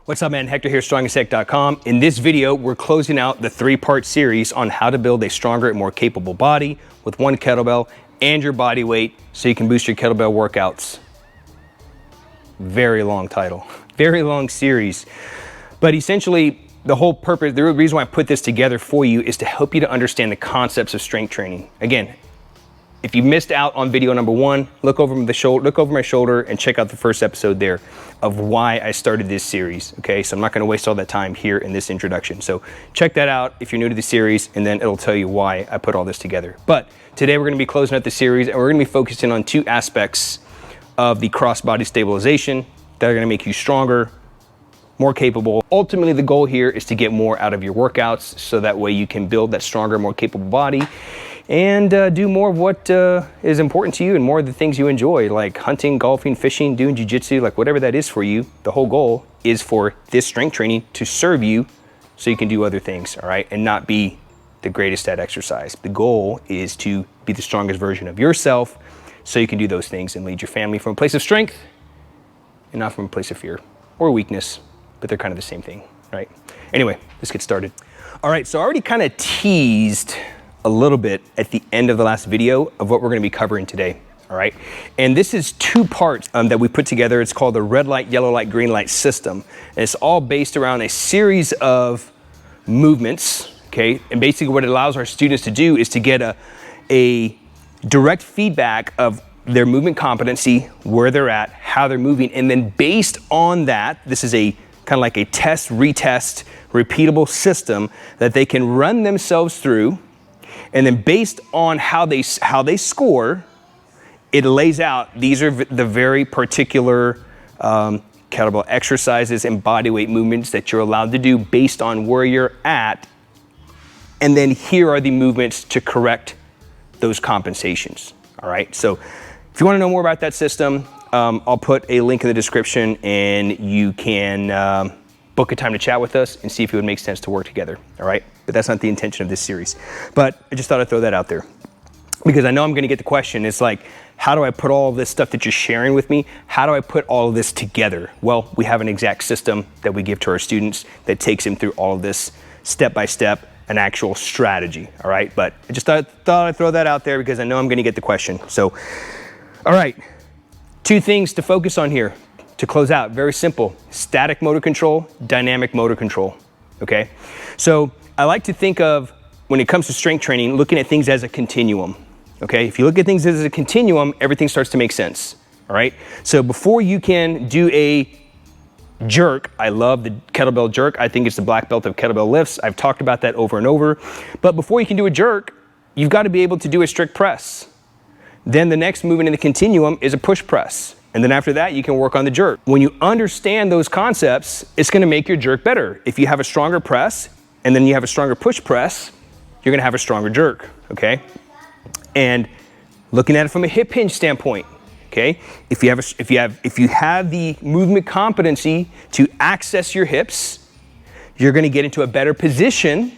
What's up, man? Hector here, strongastheck.com. In this video, we're closing out the 3-part series on how to build a stronger and more capable body with one kettlebell and your body weight so you can boost your kettlebell workouts. Very long title, very long series. But essentially, the whole purpose, the reason why I put this together for you is to help you to understand the concepts of strength training. Again, if you missed out on video number 1, look over my shoulder and check out the first episode there of why I started this series, okay? So I'm not gonna waste all that time here in this introduction. So check that out if you're new to the series, and then it'll tell you why I put all this together. But today we're gonna be closing out the series, and we're gonna be focusing on 2 aspects of the cross-body stabilization that are gonna make you stronger, more capable. Ultimately, the goal here is to get more out of your workouts so that way you can build that stronger, more capable body and do more of what is important to you and more of the things you enjoy, like hunting, golfing, fishing, doing jiu-jitsu, like whatever that is for you. The whole goal is for this strength training to serve you so you can do other things, all right, and not be the greatest at exercise. The goal is to be the strongest version of yourself so you can do those things and lead your family from a place of strength and not from a place of fear or weakness, but they're kind of the same thing, right? Anyway, let's get started. All right, so I already kind of teased a little bit at the end of the last video of what we're gonna be covering today, all right? And this is 2 parts that we put together. It's called the red light, yellow light, green light system. And it's all based around a series of movements, okay? And basically what it allows our students to do is to get a direct feedback of their movement competency, where they're at, how they're moving. And then based on that, this is a kind of like a test, retest, repeatable system that they can run themselves through. And then based on how they score, it lays out, these are the very particular kettlebell exercises and body weight movements that you're allowed to do based on where you're at. And then here are the movements to correct those compensations, all right? So if you wanna know more about that system, I'll put a link in the description and you can book a time to chat with us and see if it would make sense to work together, all right? But that's not the intention of this series. But I just thought I'd throw that out there because I know I'm gonna get the question. It's like, how do I put all of this stuff that you're sharing with me? How do I put all of this together? Well, we have an exact system that we give to our students that takes them through all of this step by step, an actual strategy, all right? But I just thought I'd throw that out there because I know I'm gonna get the question. So, all right, 2 things to focus on here to close out. Very simple: static motor control, dynamic motor control, okay? So I like to think of, when it comes to strength training, looking at things as a continuum, okay? If you look at things as a continuum, everything starts to make sense, all right? So before you can do a jerk, I love the kettlebell jerk. I think it's the black belt of kettlebell lifts. I've talked about that over and over. But before you can do a jerk, you've got to be able to do a strict press. Then the next movement in the continuum is a push press. And then after that, you can work on the jerk. When you understand those concepts, it's gonna make your jerk better. If you have a stronger press and then you have a stronger push press, you're gonna have a stronger jerk, okay? And looking at it from a hip hinge standpoint, okay? If you have the movement competency to access your hips, you're gonna get into a better position.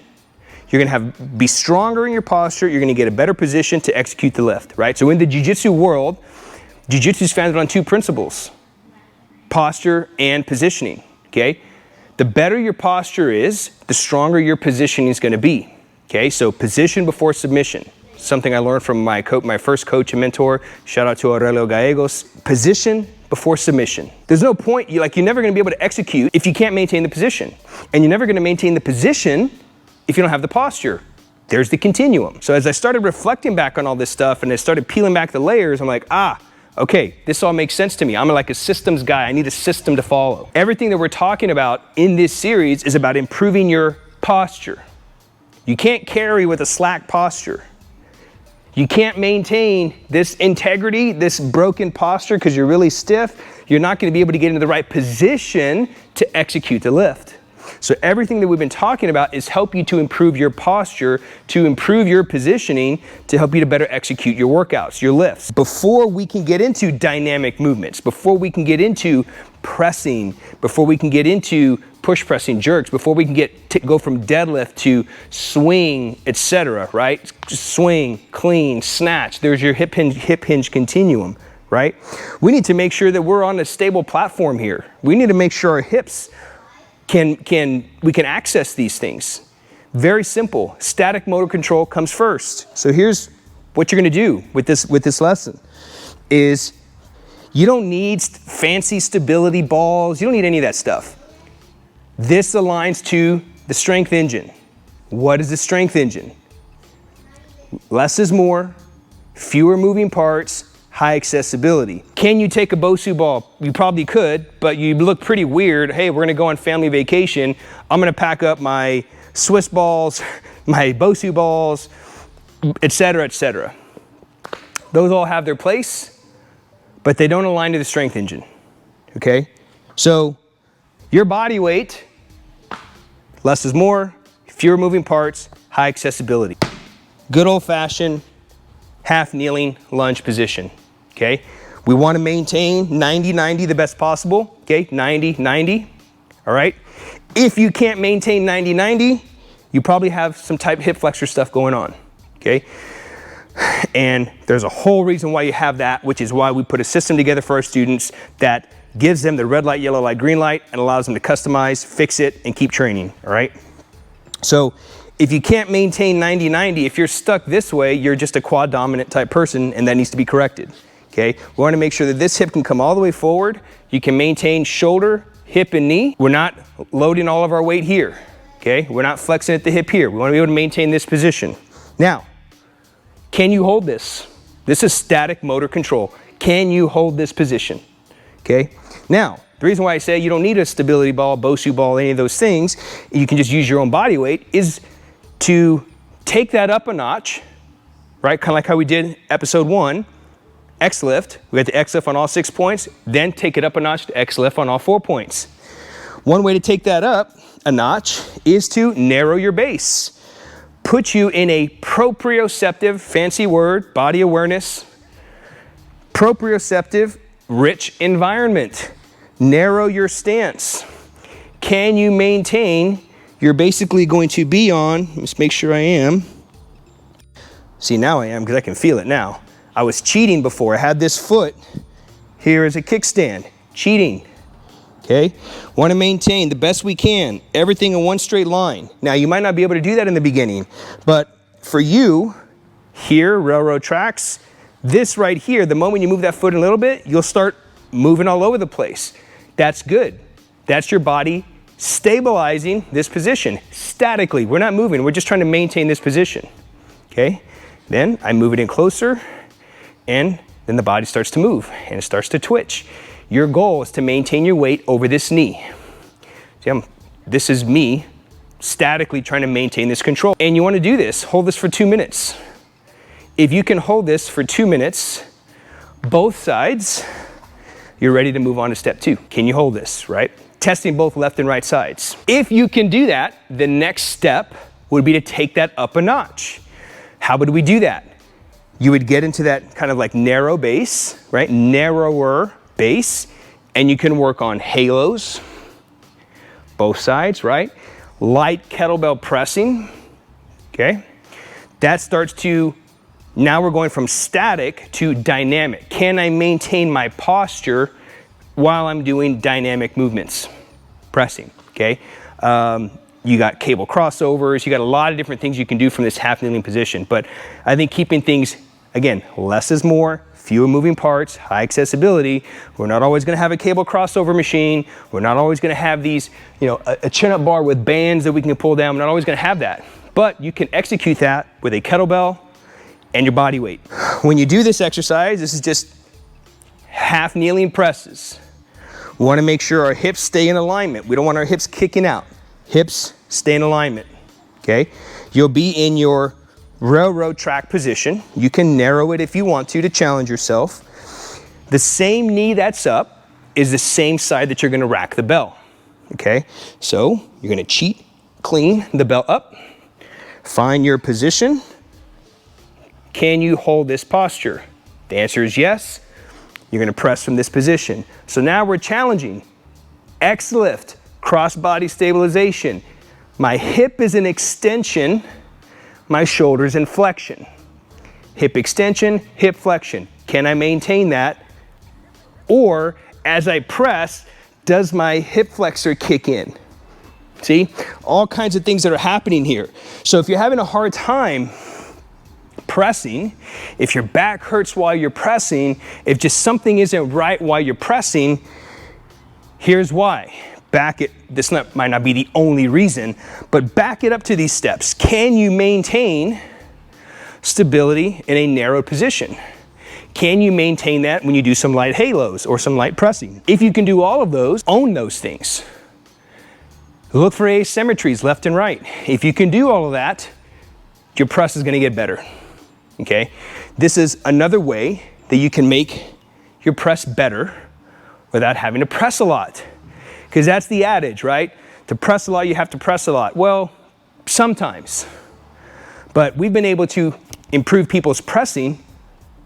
You're gonna be stronger in your posture. You're gonna get a better position to execute the lift, right? So in the jiu-jitsu world, jiu-jitsu is founded on 2 principles: posture and positioning, okay? The better your posture is, the stronger your positioning is gonna be, okay? So position before submission, something I learned from my first coach and mentor, shout out to Aurelio Gallegos. Position before submission. There's no point, you're never gonna be able to execute if you can't maintain the position. And you're never gonna maintain the position if you don't have the posture. There's the continuum. So as I started reflecting back on all this stuff and I started peeling back the layers, I'm like, okay, this all makes sense to me. I'm like a systems guy. I need a system to follow. Everything that we're talking about in this series is about improving your posture. You can't carry with a slack posture. You can't maintain this integrity, this broken posture because you're really stiff. You're not going to be able to get into the right position to execute the lift. So everything that we've been talking about is help you to improve your posture, to improve your positioning, to help you to better execute your workouts, your lifts. Before we can get into dynamic movements, before we can get into pressing, before we can get into push pressing, jerks, before we can go from deadlift to swing, etc., right? Just swing, clean, snatch. There's your hip hinge continuum, right? We need to make sure that we're on a stable platform here. We need to make sure our hips we can access these things. Very simple. Static motor control comes first. So here's what you're going to do with this lesson is you don't need fancy stability balls. You don't need any of that stuff. This aligns to the strength engine. What is the strength engine? Less is more, fewer moving parts, high accessibility. Can you take a BOSU ball? You probably could, but you look pretty weird. Hey, we're gonna go on family vacation. I'm gonna pack up my Swiss balls, my BOSU balls, etc., etc. Those all have their place, but they don't align to the strength engine, okay? So your body weight, less is more, fewer moving parts, high accessibility. Good old-fashioned half kneeling lunge position, okay? We wanna maintain 90-90 the best possible, okay? 90-90, all right? If you can't maintain 90-90, you probably have some type hip flexor stuff going on, okay? And there's a whole reason why you have that, which is why we put a system together for our students that gives them the red light, yellow light, green light, and allows them to customize, fix it, and keep training, all right? So if you can't maintain 90-90, if you're stuck this way, you're just a quad dominant type person, and that needs to be corrected, okay? We wanna make sure that this hip can come all the way forward. You can maintain shoulder, hip, and knee. We're not loading all of our weight here, okay? We're not flexing at the hip here. We wanna be able to maintain this position. Now, can you hold this? This is static motor control. Can you hold this position, okay? Now, the reason why I say you don't need a stability ball, BOSU ball, any of those things, you can just use your own body weight, is to take that up a notch, right? Kind of like how we did episode 1, X lift. We got the X lift on all 6 points, then take it up a notch to X lift on all 4 points. One way to take that up a notch is to narrow your base. Put you in a proprioceptive, fancy word, body awareness, proprioceptive, rich environment. Narrow your stance. Can you maintain? You're basically going to be on, let's make sure I am. See, now I am because I can feel it now. I was cheating before. I had this foot here as a kickstand. Cheating, okay? Want to maintain the best we can, everything in one straight line. Now, you might not be able to do that in the beginning, but for you, here, railroad tracks, this right here, the moment you move that foot a little bit, you'll start moving all over the place. That's good. That's your body stabilizing this position statically. We're not moving, we're just trying to maintain this position, okay? Then I move it in closer, and then the body starts to move and it starts to twitch. Your goal is to maintain your weight over this knee. See, this is me statically trying to maintain this control. And you want to do this, hold this for 2 minutes. If you can hold this for 2 minutes, both sides, you're ready to move on to step 2. Can you hold this, right? Testing both left and right sides. If you can do that, the next step would be to take that up a notch. How would we do that? You would get into that kind of like narrow base, right? Narrower base, and you can work on halos, both sides, right? Light kettlebell pressing, okay? That starts to, now we're going from static to dynamic. Can I maintain my posture while I'm doing dynamic movements? Pressing, okay? You got cable crossovers, you got a lot of different things you can do from this half kneeling position, but I think keeping things, again, less is more, fewer moving parts, high accessibility. We're not always gonna have a cable crossover machine. We're not always gonna have these, you know, a chin-up bar with bands that we can pull down. We're not always gonna have that, but you can execute that with a kettlebell and your body weight. When you do this exercise, this is just half kneeling presses. We wanna make sure our hips stay in alignment. We don't want our hips kicking out. Hips stay in alignment, okay? You'll be in your railroad track position. You can narrow it if you want to challenge yourself. The same knee that's up is the same side that you're gonna rack the bell, okay? So you're gonna cheat, clean the bell up, find your position. Can you hold this posture? The answer is yes. You're gonna press from this position. So now we're challenging. X lift, cross body stabilization. My hip is an extension, my shoulder's in flexion. Hip extension, hip flexion. Can I maintain that? Or as I press, does my hip flexor kick in? See, all kinds of things that are happening here. So if you're having a hard time pressing, if your back hurts while you're pressing, if just something isn't right while you're pressing, here's why. This might not be the only reason, but back it up to these steps. Can you maintain stability in a narrowed position? Can you maintain that when you do some light halos or some light pressing? If you can do all of those, own those things. Look for asymmetries left and right. If you can do all of that, your press is going to get better. Okay? This is another way that you can make your press better without having to press a lot. Because that's the adage, right? To press a lot, you have to press a lot. Well, sometimes. But we've been able to improve people's pressing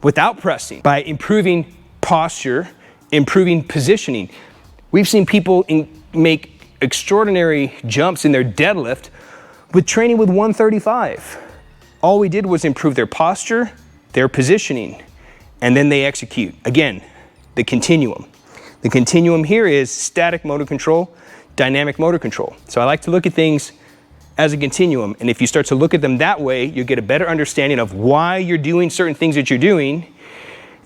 without pressing by improving posture, improving positioning. We've seen people make extraordinary jumps in their deadlift with training with 135. All we did was improve their posture, their positioning, and then they execute. Again, the continuum. The continuum here is static motor control, dynamic motor control. So I like to look at things as a continuum, and if you start to look at them that way, you get a better understanding of why you're doing certain things that you're doing.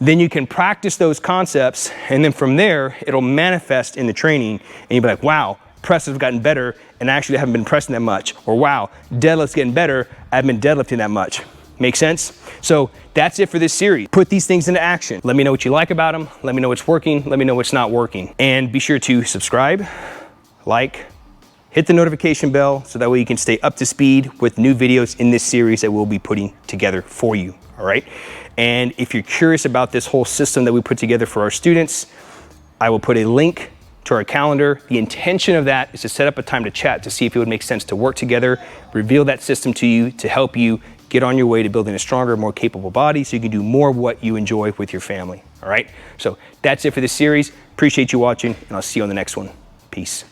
Then you can practice those concepts, and then from there, it'll manifest in the training, and you'll be like, wow, press has gotten better, and I actually haven't been pressing that much. Or wow, deadlift's getting better, I haven't been deadlifting that much. Make sense? So that's it for this series. Put these things into action. Let me know what you like about them. Let me know what's working. Let me know what's not working. And be sure to subscribe, like, hit the notification bell so that way you can stay up to speed with new videos in this series that we'll be putting together for you, all right? And if you're curious about this whole system that we put together for our students, I will put a link to our calendar. The intention of that is to set up a time to chat to see if it would make sense to work together, reveal that system to you to help you get on your way to building a stronger, more capable body so you can do more of what you enjoy with your family, all right? So that's it for this series. Appreciate you watching, and I'll see you on the next one. Peace.